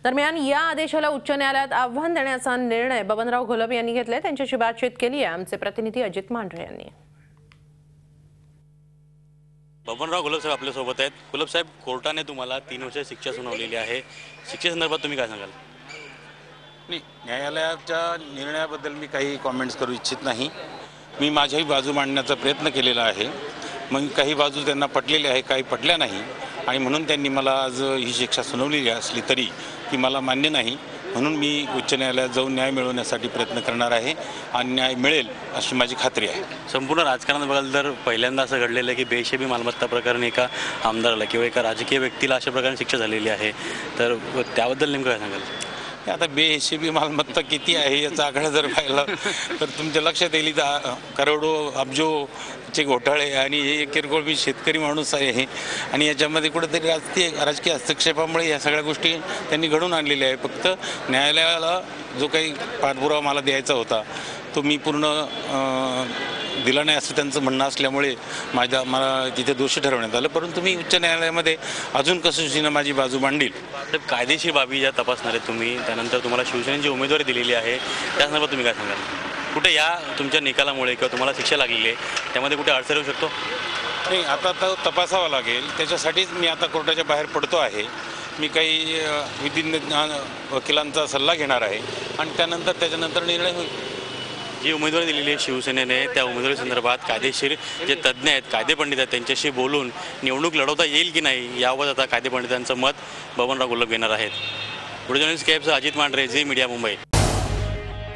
दरम्यान या आदेशाला उच्च न्यायालयात आव्हान देण्याचा निर्णय बबनराव घोलप यांनी घेतलाय। त्यांच्याशी बातचीत केली आहे आमचे प्रतिनिधी अजित मांढरे यांनी। बबनराव घोलप साहेब आपल्या सोबत आहेत। घोलप साहेब, कोर्टाने तुम्हाला 3 वर्ष शिक्षा सुनावलेली आहे। शिक्षेसंदर्भात तुम्ही काय सांगाल? नाही, न्यायालयाच्या निर्णयाबद्दल मी काही कॉमेंट्स करू इच्छित नाही। मी माझ्याही बाजू मांडण्याचा प्रयत्न केलेला आहे। मग काही बाजू त्यांना पटलेल्या आहे, काही पटल्या नाही, आणि म्हणून त्यांनी मला आज ही शिक्षा सुनावलेली असली तरी ती मला मान्य नाही। म्हणून मी उच्च न्यायालयात जाऊन न्याय मिळवण्यासाठी प्रयत्न करणार आहे आणि न्याय मिळेल अशी माझी खात्री आहे। संपूर्ण राजकारणात बघाल तर पहिल्यांदा असं घडलेलं आहे की बेहिशेबी मालमत्ता प्रकरणी एका आमदाराला किंवा एका राजकीय व्यक्तीला अशा प्रकारे शिक्षा झालेली आहे, तर त्याबद्दल नेमकं काय सांगाल? आता बेहिशेबी मालमत्ता किती आहे याचा आकडा जर पाहिला तर तुमच्या लक्षात येईल, करोडो अब्जोचे घोटाळे आणि हे किरकोळ मी शेतकरी माणूस आहे आणि याच्यामध्ये कुठेतरी राजकीय हस्तक्षेपामुळे या सगळ्या गोष्टी त्यांनी घडून आणलेल्या आहे। फक्त न्यायालयाला जो काही पाठपुरावा मला द्यायचा होता तो मी पूर्ण दिला नाही असं त्यांचं म्हणणं असल्यामुळे मला तिथे दोषी ठरवण्यात आलं। परंतु मी उच्च न्यायालयामध्ये अजून कसोशीनं माझी बाजू मांडील। तर कायदेशीर बाबी ज्या तपासणार आहेत तुम्ही, त्यानंतर तुम्हाला शिवसेनेची उमेदवारी दिलेली आहे, त्या संदर्भात तुम्ही काय सांगाल? कुठे या तुमच्या निकालामुळे किंवा तुम्हाला शिक्षा लागलेली आहे त्यामध्ये कुठे अडचण येऊ शकतो? नाही, आता तो तपासावा लागेल। त्याच्यासाठीच मी आता कोर्टाच्या बाहेर पडतो आहे। मी काही विधिज्ञ वकिलांचा सल्ला घेणार आहे आणि त्याच्यानंतर निर्णय होईल। जी उमेदवारी दिलेली आहे शिवसेनेने, त्या उमेदवारी संदर्भात कायदेशीर जे तज्ज्ञ आहेत, कायदेपंडित आहेत, त्यांच्याशी बोलून निवडणूक लढवता येईल की नाही यावर आता कायदेपंडितांचं मत बबनराव घोलप घेणार आहेत। पुढे जर्नलिस्ट केपचं अजित मांढरे, झी मीडिया, मुंबई।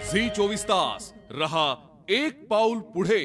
झी 24 तास रहा एक पाऊल पुढे।